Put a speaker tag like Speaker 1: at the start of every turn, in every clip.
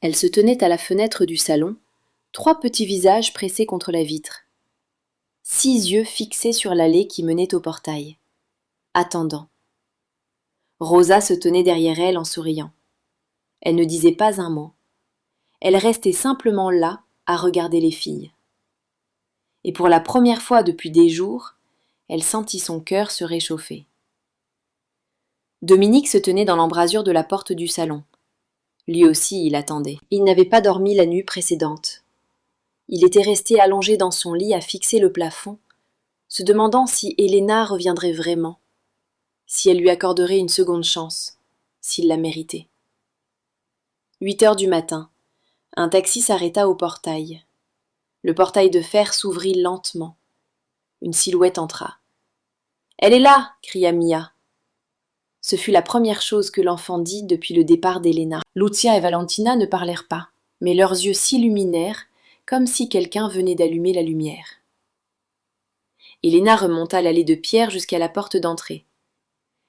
Speaker 1: Elle se tenait à la fenêtre du salon, 3 petits visages pressés contre la vitre. 6 yeux fixés sur l'allée qui menait au portail, attendant. Rosa se tenait derrière elle en souriant. Elle ne disait pas un mot. Elle restait simplement là, à regarder les filles. Et pour la première fois depuis des jours, elle sentit son cœur se réchauffer. Dominique se tenait dans l'embrasure de la porte du salon. Lui aussi, il attendait. Il n'avait pas dormi la nuit précédente. Il était resté allongé dans son lit à fixer le plafond, se demandant si Helena reviendrait vraiment, si elle lui accorderait une seconde chance, s'il la méritait. 8 heures du matin, un taxi s'arrêta au portail. Le portail de fer s'ouvrit lentement. Une silhouette entra. « Elle est là !» cria Mia. Ce fut la première chose que l'enfant dit depuis le départ d'Helena. Lucia et Valentina ne parlèrent pas, mais leurs yeux s'illuminèrent comme si quelqu'un venait d'allumer la lumière. Helena remonta l'allée de pierre jusqu'à la porte d'entrée.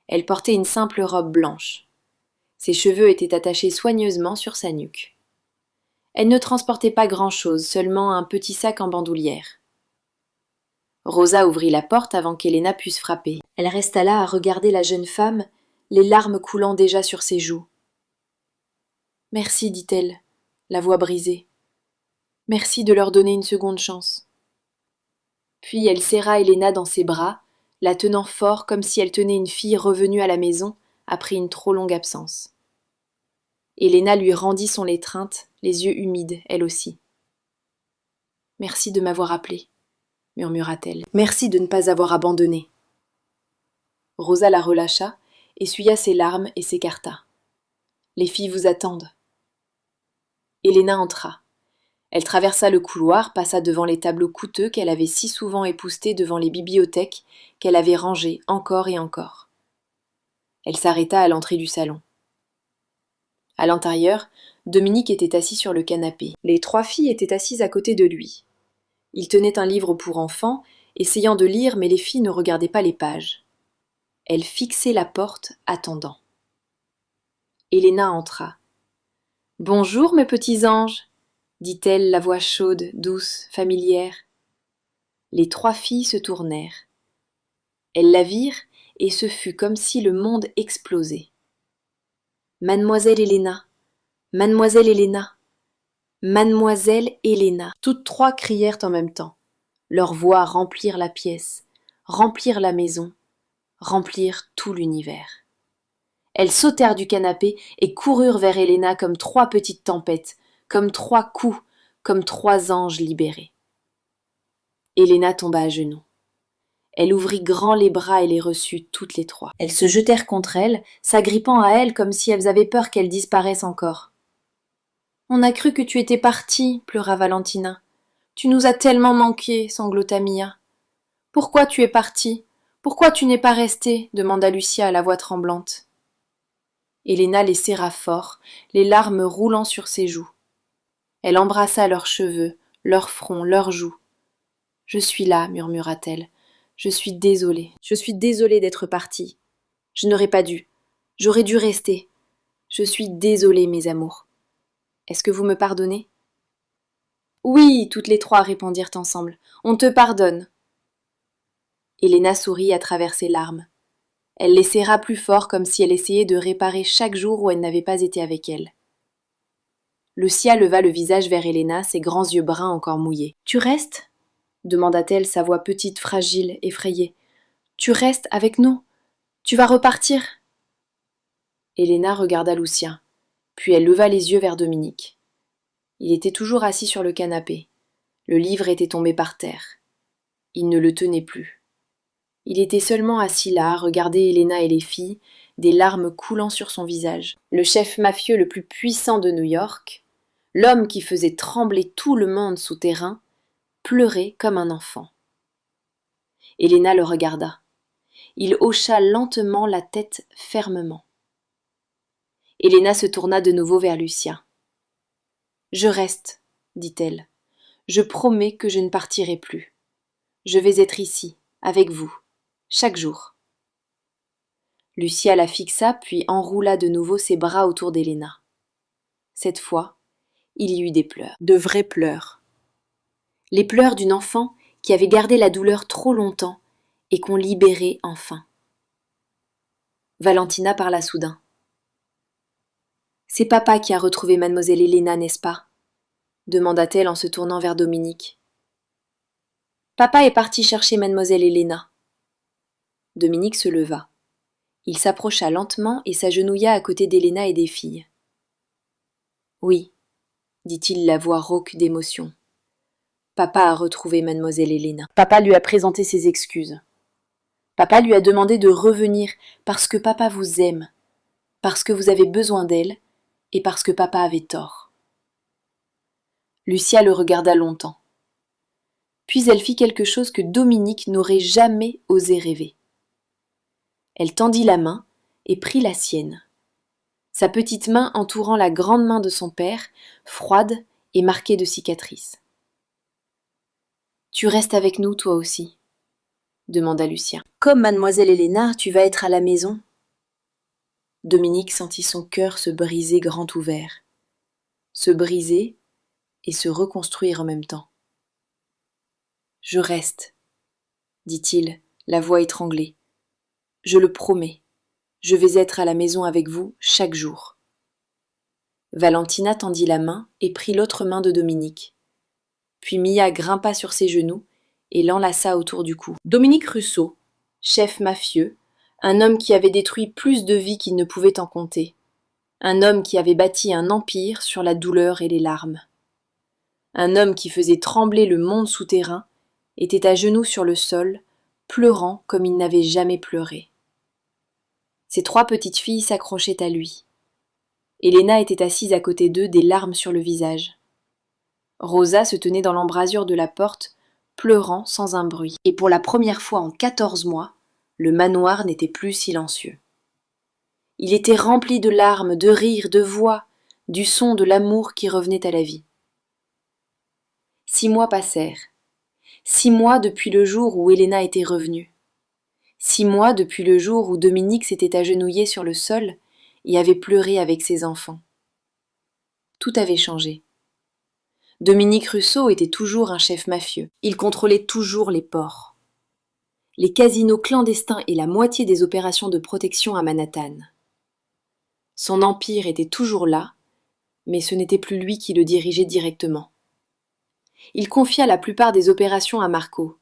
Speaker 1: Elle portait une simple robe blanche. Ses cheveux étaient attachés soigneusement sur sa nuque. Elle ne transportait pas grand-chose, seulement un petit sac en bandoulière. Rosa ouvrit la porte avant qu'Helena puisse frapper. Elle resta là à regarder la jeune femme, les larmes coulant déjà sur ses joues. « Merci, dit-elle, la voix brisée. Merci de leur donner une seconde chance. » Puis elle serra Helena dans ses bras, la tenant fort comme si elle tenait une fille revenue à la maison après une trop longue absence. Helena lui rendit son étreinte, les yeux humides, elle aussi. « Merci de m'avoir appelée, murmura-t-elle. Merci de ne pas avoir abandonné. » Rosa la relâcha, essuya ses larmes et s'écarta. « Les filles vous attendent. » Helena entra. Elle traversa le couloir, passa devant les tableaux coûteux qu'elle avait si souvent époussetés devant les bibliothèques qu'elle avait rangées encore et encore. Elle s'arrêta à l'entrée du salon. À l'intérieur, Dominique était assis sur le canapé. Les 3 filles étaient assises à côté de lui. Il tenait un livre pour enfants, essayant de lire, mais les filles ne regardaient pas les pages. Elle fixait la porte, attendant. Helena entra. « Bonjour, mes petits anges !» dit-elle, la voix chaude, douce, familière. Les 3 filles se tournèrent. Elles la virent, et ce fut comme si le monde explosait. « Mademoiselle Helena, Mademoiselle Helena, Mademoiselle Helena !» Toutes 3 crièrent en même temps. Leurs voix remplirent la pièce, remplirent la maison, remplirent tout l'univers. Elles sautèrent du canapé et coururent vers Helena comme 3 petites tempêtes, comme 3 coups, comme 3 anges libérés. Helena tomba à genoux. Elle ouvrit grand les bras et les reçut toutes les 3. Elles se jetèrent contre elle, s'agrippant à elle comme si elles avaient peur qu'elle disparaisse encore. « On a cru que tu étais partie, » pleura Valentina. « Tu nous as tellement manqué, » sanglota Mia. « Pourquoi tu es partie ? Pourquoi tu n'es pas restée ?» demanda Lucia à la voix tremblante. Helena les serra fort, les larmes roulant sur ses joues. Elle embrassa leurs cheveux, leurs fronts, leurs joues. « Je suis là, murmura-t-elle. Je suis désolée d'être partie. Je n'aurais pas dû. J'aurais dû rester. Je suis désolée, mes amours. Est-ce que vous me pardonnez ? » « Oui, toutes les 3 répondirent ensemble. On te pardonne. » Helena sourit à travers ses larmes. Elle les serra plus fort comme si elle essayait de réparer chaque jour où elle n'avait pas été avec elle. Lucia leva le visage vers Helena, ses grands yeux bruns encore mouillés. « Tu restes ?» demanda-t-elle, sa voix petite, fragile, effrayée. « Tu restes avec nous ? Tu vas repartir ?» Helena regarda Lucia, puis elle leva les yeux vers Dominique. Il était toujours assis sur le canapé. Le livre était tombé par terre. Il ne le tenait plus. Il était seulement assis là, à regarder Helena et les filles, des larmes coulant sur son visage. Le chef mafieux le plus puissant de New York, l'homme qui faisait trembler tout le monde souterrain, pleurait comme un enfant. Helena le regarda. Il hocha lentement la tête fermement. Helena se tourna de nouveau vers Lucia. « Je reste, » dit-elle. « Je promets que je ne partirai plus. Je vais être ici, avec vous, chaque jour. » Lucia la fixa puis enroula de nouveau ses bras autour d'Helena. Cette fois, il y eut des pleurs, de vrais pleurs. Les pleurs d'une enfant qui avait gardé la douleur trop longtemps et qu'on libérait enfin. Valentina parla soudain. « C'est papa qui a retrouvé mademoiselle Helena, n'est-ce pas ?» demanda-t-elle en se tournant vers Dominique. « Papa est parti chercher mademoiselle Helena. » Dominique se leva. Il s'approcha lentement et s'agenouilla à côté d'Helena et des filles. « Oui, » dit-il la voix rauque d'émotion. « Papa a retrouvé mademoiselle Helena. Papa lui a présenté ses excuses. Papa lui a demandé de revenir parce que papa vous aime, parce que vous avez besoin d'elle et parce que papa avait tort. » Lucia le regarda longtemps. Puis elle fit quelque chose que Dominique n'aurait jamais osé rêver. Elle tendit la main et prit la sienne. Sa petite main entourant la grande main de son père, froide et marquée de cicatrices. « Tu restes avec nous, toi aussi ?» demanda Lucien. « Comme mademoiselle Helena, tu vas être à la maison. » Dominique sentit son cœur se briser grand ouvert. Se briser et se reconstruire en même temps. « Je reste, » dit-il, la voix étranglée. « Je le promets, je vais être à la maison avec vous chaque jour. » Valentina tendit la main et prit l'autre main de Dominique. Puis Mia grimpa sur ses genoux et l'enlaça autour du cou. Dominique Russo, chef mafieux, un homme qui avait détruit plus de vies qu'il ne pouvait en compter. Un homme qui avait bâti un empire sur la douleur et les larmes. Un homme qui faisait trembler le monde souterrain, était à genoux sur le sol, pleurant comme il n'avait jamais pleuré. Ses 3 petites filles s'accrochaient à lui. Helena était assise à côté d'eux, des larmes sur le visage. Rosa se tenait dans l'embrasure de la porte, pleurant sans un bruit. Et pour la première fois en 14 mois, le manoir n'était plus silencieux. Il était rempli de larmes, de rires, de voix, du son de l'amour qui revenait à la vie. 6 mois passèrent. 6 mois depuis le jour où Helena était revenue. 6 mois depuis le jour où Dominique s'était agenouillé sur le sol et avait pleuré avec ses enfants. Tout avait changé. Dominique Russo était toujours un chef mafieux. Il contrôlait toujours les ports, les casinos clandestins et la moitié des opérations de protection à Manhattan. Son empire était toujours là, mais ce n'était plus lui qui le dirigeait directement. Il confia la plupart des opérations à Marco.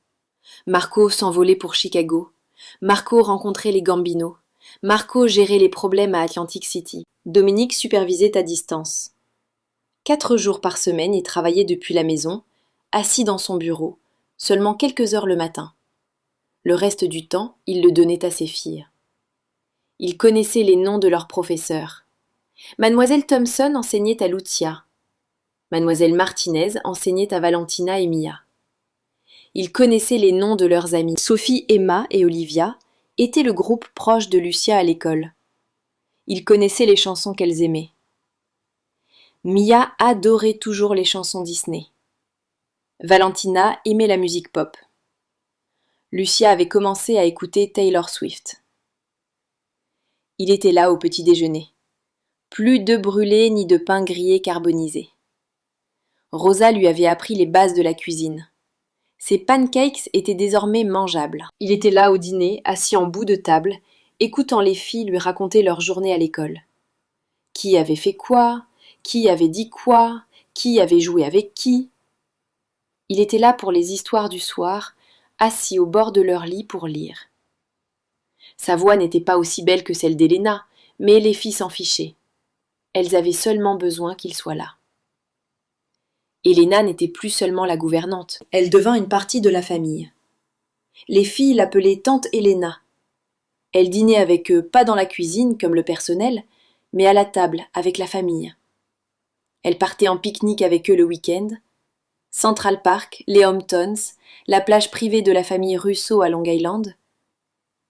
Speaker 1: Marco s'envolait pour Chicago. Marco rencontrait les Gambino. Marco gérait les problèmes à Atlantic City. Dominique supervisait à distance. 4 jours par semaine, il travaillait depuis la maison, assis dans son bureau, seulement quelques heures le matin. Le reste du temps, il le donnait à ses filles. Il connaissait les noms de leurs professeurs. Mademoiselle Thompson enseignait à Lucia. Mademoiselle Martinez enseignait à Valentina et Mia. Il connaissait les noms de leurs amis. Sophie, Emma et Olivia étaient le groupe proche de Lucia à l'école. Il connaissait les chansons qu'elles aimaient. Mia adorait toujours les chansons Disney. Valentina aimait la musique pop. Lucia avait commencé à écouter Taylor Swift. Il était là au petit déjeuner. Plus d'œufs brûlés ni de pain grillé carbonisé. Rosa lui avait appris les bases de la cuisine. Ses pancakes étaient désormais mangeables. Il était là au dîner, assis en bout de table, écoutant les filles lui raconter leur journée à l'école. Qui avait fait quoi ? Qui avait dit quoi ? Qui avait joué avec qui ? Il était là pour les histoires du soir, assis au bord de leur lit pour lire. Sa voix n'était pas aussi belle que celle d'Helena, mais les filles s'en fichaient. Elles avaient seulement besoin qu'il soit là. Helena n'était plus seulement la gouvernante, elle devint une partie de la famille. Les filles l'appelaient tante Helena. Elle dînait avec eux, pas dans la cuisine comme le personnel, mais à la table avec la famille. Elle partait en pique-nique avec eux le week-end. Central Park, les Hamptons, la plage privée de la famille Russo à Long Island.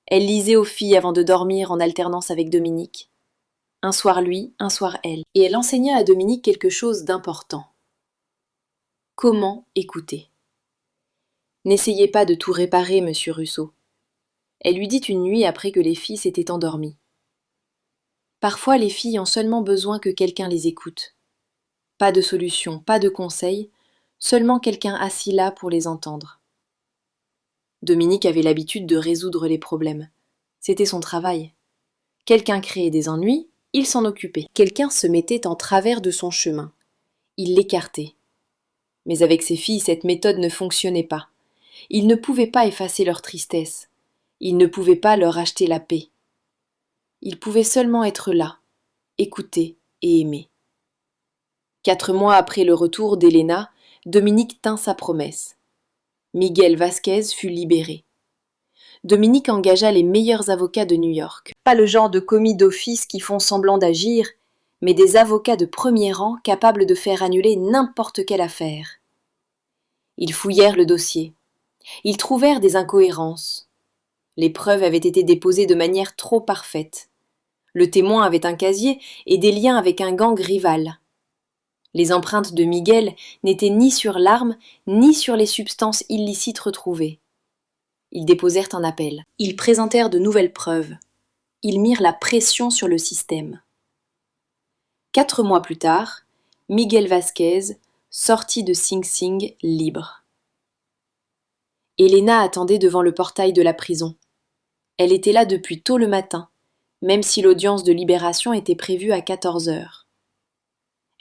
Speaker 1: Elle lisait aux filles avant de dormir en alternance avec Dominique. Un soir lui, un soir elle. Et elle enseigna à Dominique quelque chose d'important. Comment écouter ? N'essayez pas de tout réparer, monsieur Russo. Elle lui dit une nuit après que les filles s'étaient endormies. Parfois les filles ont seulement besoin que quelqu'un les écoute. Pas de solution, pas de conseil, seulement quelqu'un assis là pour les entendre. Dominique avait l'habitude de résoudre les problèmes. C'était son travail. Quelqu'un créait des ennuis, il s'en occupait. Quelqu'un se mettait en travers de son chemin. Il l'écartait. Mais avec ses filles, cette méthode ne fonctionnait pas. Il ne pouvait pas effacer leur tristesse. Il ne pouvait pas leur acheter la paix. Il pouvait seulement être là, écouter et aimer. 4 mois après le retour d'Elena, Dominique tint sa promesse. Miguel Vasquez fut libéré. Dominique engagea les meilleurs avocats de New York. Pas le genre de commis d'office qui font semblant d'agir, mais des avocats de premier rang capables de faire annuler n'importe quelle affaire. Ils fouillèrent le dossier. Ils trouvèrent des incohérences. Les preuves avaient été déposées de manière trop parfaite. Le témoin avait un casier et des liens avec un gang rival. Les empreintes de Miguel n'étaient ni sur l'arme, ni sur les substances illicites retrouvées. Ils déposèrent un appel. Ils présentèrent de nouvelles preuves. Ils mirent la pression sur le système. 4 mois plus tard, Miguel Vasquez sortit de Sing Sing libre. Elena attendait devant le portail de la prison. Elle était là depuis tôt le matin, même si l'audience de libération était prévue à 14 heures.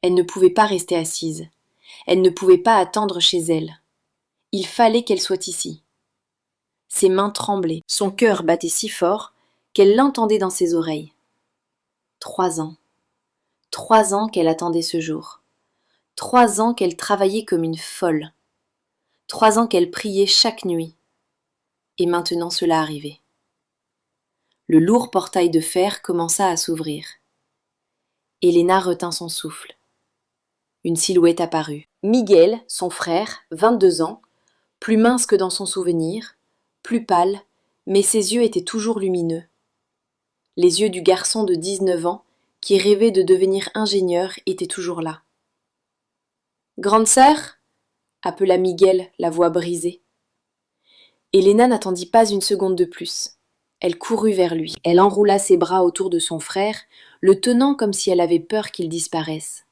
Speaker 1: Elle ne pouvait pas rester assise. Elle ne pouvait pas attendre chez elle. Il fallait qu'elle soit ici. Ses mains tremblaient, son cœur battait si fort qu'elle l'entendait dans ses oreilles. 3 ans. 3 ans qu'elle attendait ce jour. 3 ans qu'elle travaillait comme une folle. 3 ans qu'elle priait chaque nuit. Et maintenant cela arrivait. Le lourd portail de fer commença à s'ouvrir. Elena retint son souffle. Une silhouette apparut. Miguel, son frère, 22 ans, plus mince que dans son souvenir, plus pâle, mais ses yeux étaient toujours lumineux. Les yeux du garçon de 19 ans, qui rêvait de devenir ingénieur, étaient toujours là. « Grande sœur » appela Miguel, la voix brisée. Elena n'attendit pas une seconde de plus. Elle courut vers lui. Elle enroula ses bras autour de son frère, le tenant comme si elle avait peur qu'il disparaisse.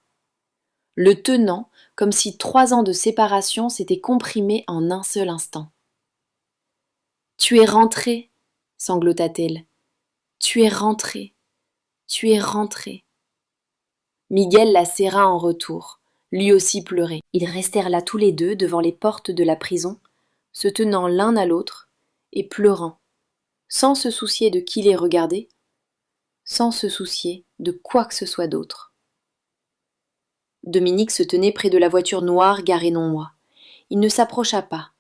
Speaker 1: Le tenant comme si 3 ans de séparation s'étaient comprimés en un seul instant. « Tu es rentré » sanglota-t-elle. « Tu es rentré. Tu es rentré. » Miguel la serra en retour. Lui aussi pleurait. Ils restèrent là tous les deux devant les portes de la prison, se tenant l'un à l'autre et pleurant, sans se soucier de qui les regardait, sans se soucier de quoi que ce soit d'autre. Dominique se tenait près de la voiture noire garée non loin. Il ne s'approcha pas.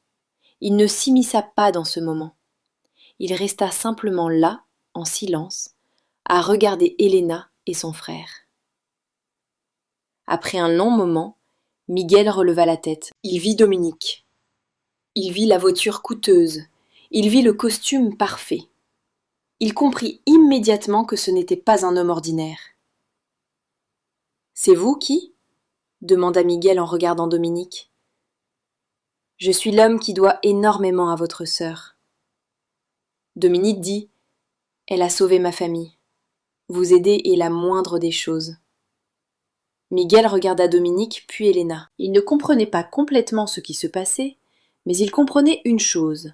Speaker 1: Il ne s'immisça pas dans ce moment. Il resta simplement là, en silence, à regarder Elena et son frère. Après un long moment, Miguel releva la tête. Il vit Dominique. Il vit la voiture coûteuse. Il vit le costume parfait. Il comprit immédiatement que ce n'était pas un homme ordinaire. « C'est vous qui ?» demanda Miguel en regardant Dominique. « Je suis l'homme qui doit énormément à votre sœur. » Dominique dit « Elle a sauvé ma famille. Vous aider est la moindre des choses. » Miguel regarda Dominique puis Elena. Il ne comprenait pas complètement ce qui se passait, mais il comprenait une chose.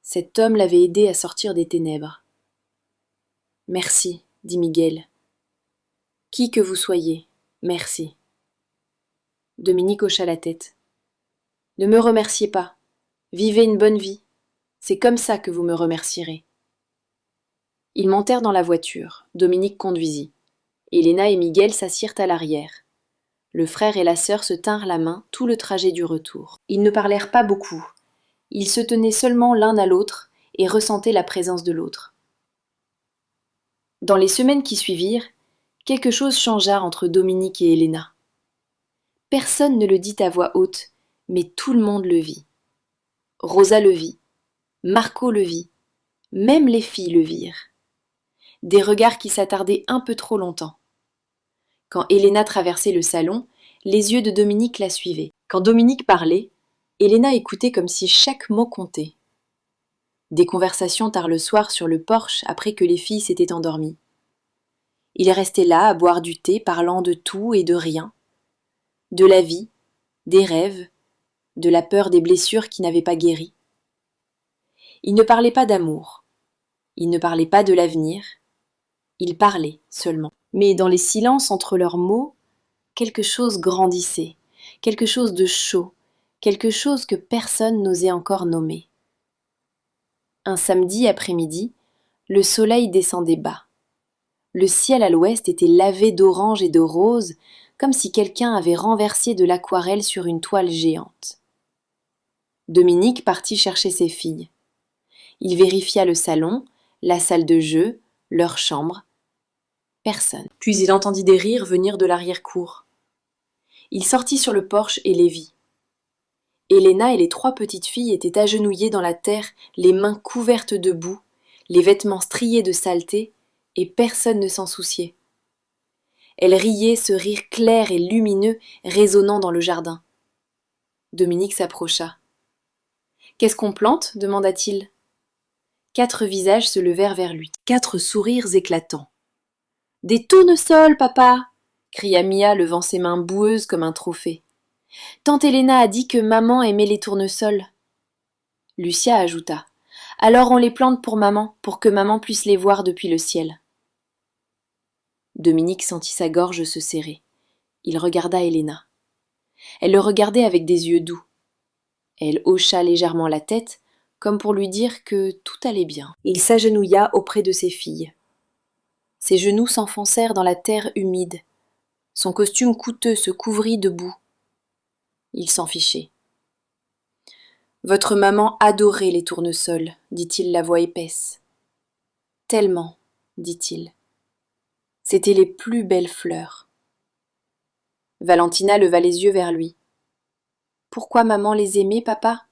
Speaker 1: Cet homme l'avait aidé à sortir des ténèbres. « Merci, dit Miguel. Qui que vous soyez, merci. » Dominique hocha la tête. « Ne me remerciez pas. Vivez une bonne vie. C'est comme ça que vous me remercierez. » Ils montèrent dans la voiture. Dominique conduisit. Elena et Miguel s'assirent à l'arrière. Le frère et la sœur se tinrent la main tout le trajet du retour. Ils ne parlèrent pas beaucoup. Ils se tenaient seulement l'un à l'autre et ressentaient la présence de l'autre. Dans les semaines qui suivirent, quelque chose changea entre Dominique et Elena. Personne ne le dit à voix haute, mais tout le monde le vit. Rosa le vit, Marco le vit, même les filles le virent. Des regards qui s'attardaient un peu trop longtemps. Quand Elena traversait le salon, les yeux de Dominique la suivaient. Quand Dominique parlait, Elena écoutait comme si chaque mot comptait. Des conversations tard le soir sur le porche après que les filles s'étaient endormies. Ils restaient là à boire du thé, parlant de tout et de rien. de la vie, des rêves, de la peur des blessures qui n'avaient pas guéri. Ils ne parlaient pas d'amour, ils ne parlaient pas de l'avenir, ils parlaient seulement. Mais dans les silences entre leurs mots, quelque chose grandissait, quelque chose de chaud, quelque chose que personne n'osait encore nommer. Un samedi après-midi, le soleil descendait bas. Le ciel à l'ouest était lavé d'orange et de rose, comme si quelqu'un avait renversé de l'aquarelle sur une toile géante. Dominique partit chercher ses filles. Il vérifia le salon, la salle de jeu, leur chambre. Personne. Puis il entendit des rires venir de l'arrière-cour. Il sortit sur le porche et les vit. Helena et les 3 petites filles étaient agenouillées dans la terre, les mains couvertes de boue, les vêtements striés de saleté, et personne ne s'en souciait. Elles riaient ce rire clair et lumineux résonnant dans le jardin. Dominique s'approcha. « Qu'est-ce qu'on plante » demanda-t-il. 4 visages se levèrent vers lui, 4 sourires éclatants. « Des tournesols, papa » cria Mia, levant ses mains boueuses comme un trophée. « Tante Helena a dit que maman aimait les tournesols. » Lucia ajouta. « Alors on les plante pour que maman puisse les voir depuis le ciel. » Dominique sentit sa gorge se serrer. Il regarda Helena. Elle le regardait avec des yeux doux. Elle hocha légèrement la tête, comme pour lui dire que tout allait bien. Il s'agenouilla auprès de ses filles. Ses genoux s'enfoncèrent dans la terre humide. Son costume coûteux se couvrit de boue. Il s'en fichait. « Votre maman adorait les tournesols, dit-il la voix épaisse. Tellement, dit-il. C'étaient les plus belles fleurs. Valentina leva les yeux vers lui. Pourquoi maman les aimait, papa?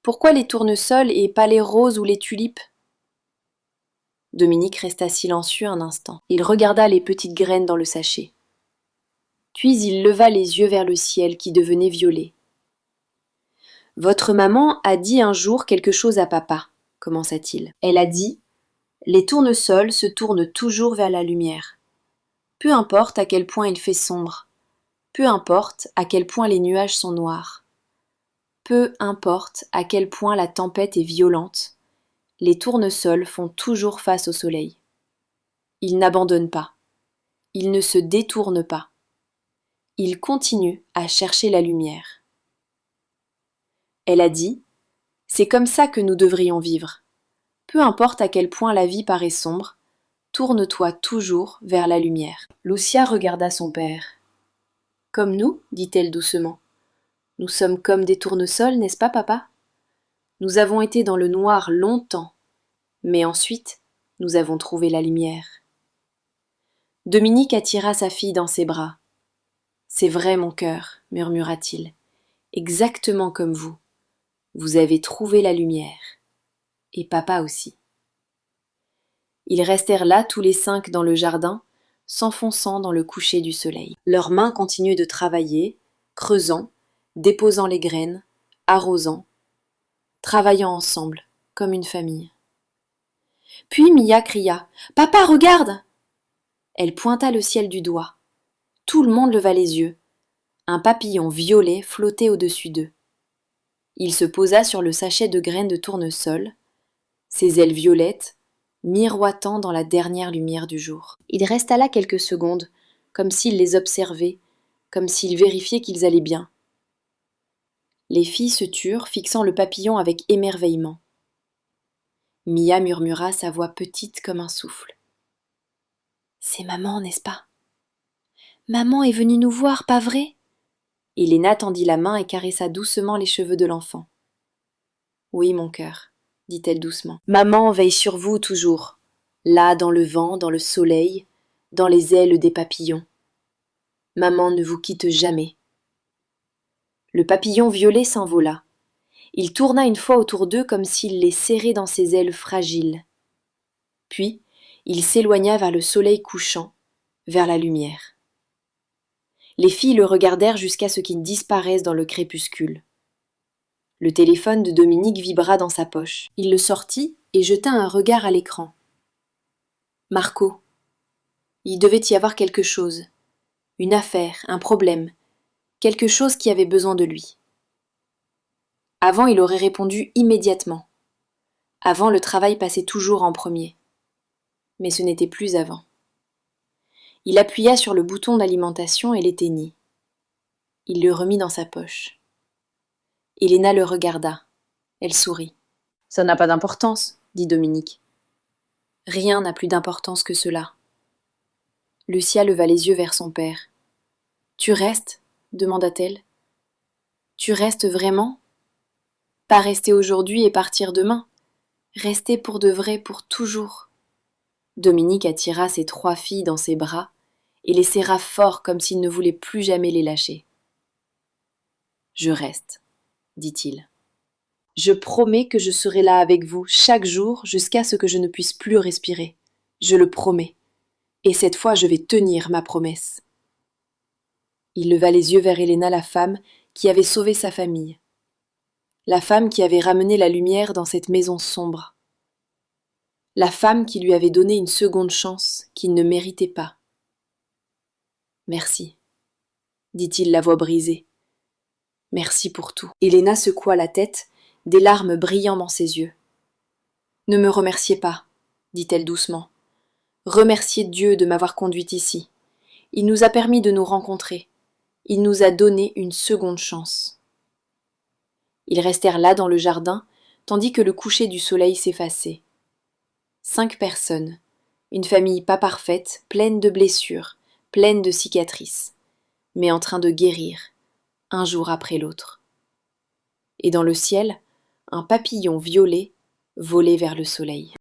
Speaker 1: Pourquoi les tournesols et pas les roses ou les tulipes? Dominique resta silencieux un instant. Il regarda les petites graines dans le sachet. Puis il leva les yeux vers le ciel qui devenait violet. « Votre maman a dit un jour quelque chose à papa, commença-t-il. Elle a dit « Les tournesols se tournent toujours vers la lumière. Peu importe à quel point il fait sombre, peu importe à quel point les nuages sont noirs, peu importe à quel point la tempête est violente, les tournesols font toujours face au soleil. Ils n'abandonnent pas, ils ne se détournent pas. Ils continuent à chercher la lumière. » Elle a dit « C'est comme ça que nous devrions vivre. Peu importe à quel point la vie paraît sombre, tourne-toi toujours vers la lumière. » Lucia regarda son père. « Comme nous, dit-elle doucement. Nous sommes comme des tournesols, n'est-ce pas, papa? Nous avons été dans le noir longtemps, mais ensuite, nous avons trouvé la lumière. » Dominique attira sa fille dans ses bras. « C'est vrai, mon cœur, murmura-t-il, exactement comme vous. Vous avez trouvé la lumière. Et papa aussi. » Ils restèrent là tous les 5 dans le jardin, s'enfonçant dans le coucher du soleil. Leurs mains continuaient de travailler, creusant, déposant les graines, arrosant, travaillant ensemble, comme une famille. Puis Mia cria « Papa, regarde !» Elle pointa le ciel du doigt. Tout le monde leva les yeux. Un papillon violet flottait au-dessus d'eux. Il se posa sur le sachet de graines de tournesol, ses ailes violettes, miroitant dans la dernière lumière du jour. Il resta là quelques secondes, comme s'il les observait, comme s'il vérifiait qu'ils allaient bien. Les filles se turent, fixant le papillon avec émerveillement. Mia murmura sa voix petite comme un souffle. « C'est maman, n'est-ce pas? Maman est venue nous voir, pas vrai? » Helena tendit la main et caressa doucement les cheveux de l'enfant. « Oui, mon cœur, » dit-elle doucement. « Maman veille sur vous toujours, là dans le vent, dans le soleil, dans les ailes des papillons. Maman ne vous quitte jamais. » Le papillon violet s'envola. Il tourna une fois autour d'eux comme s'il les serrait dans ses ailes fragiles. Puis, il s'éloigna vers le soleil couchant, vers la lumière. Les filles le regardèrent jusqu'à ce qu'il disparaisse dans le crépuscule. Le téléphone de Dominique vibra dans sa poche. Il le sortit et jeta un regard à l'écran. Marco. Il devait y avoir quelque chose. Une affaire, un problème. quelque chose qui avait besoin de lui. Avant, il aurait répondu immédiatement. Avant, le travail passait toujours en premier. Mais ce n'était plus avant. Il appuya sur le bouton d'alimentation et l'éteignit. Il le remit dans sa poche. Elena le regarda. Elle sourit. « Ça n'a pas d'importance, » dit Dominique. « Rien n'a plus d'importance que cela. » Lucia leva les yeux vers son père. « Tu restes ?» demanda-t-elle. « Tu restes vraiment ? Pas rester aujourd'hui et partir demain. Rester pour de vrai, pour toujours. » Dominique attira ses 3 filles dans ses bras et les serra fort comme s'il ne voulait plus jamais les lâcher. « Je reste, » dit-il. « Je promets que je serai là avec vous chaque jour jusqu'à ce que je ne puisse plus respirer. Je le promets. Et cette fois, je vais tenir ma promesse. » Il leva les yeux vers Elena, la femme qui avait sauvé sa famille. La femme qui avait ramené la lumière dans cette maison sombre. La femme qui lui avait donné une seconde chance qu'il ne méritait pas. « Merci, » dit-il la voix brisée. « Merci pour tout. » Elena secoua la tête, des larmes brillant dans ses yeux. « Ne me remerciez pas, » dit-elle doucement. « Remerciez Dieu de m'avoir conduite ici. Il nous a permis de nous rencontrer. Il nous a donné une seconde chance. » Ils restèrent là dans le jardin, tandis que le coucher du soleil s'effaçait. 5 personnes, une famille pas parfaite, pleine de blessures, pleine de cicatrices, mais en train de guérir, un jour après l'autre. Et dans le ciel, un papillon violet volait vers le soleil.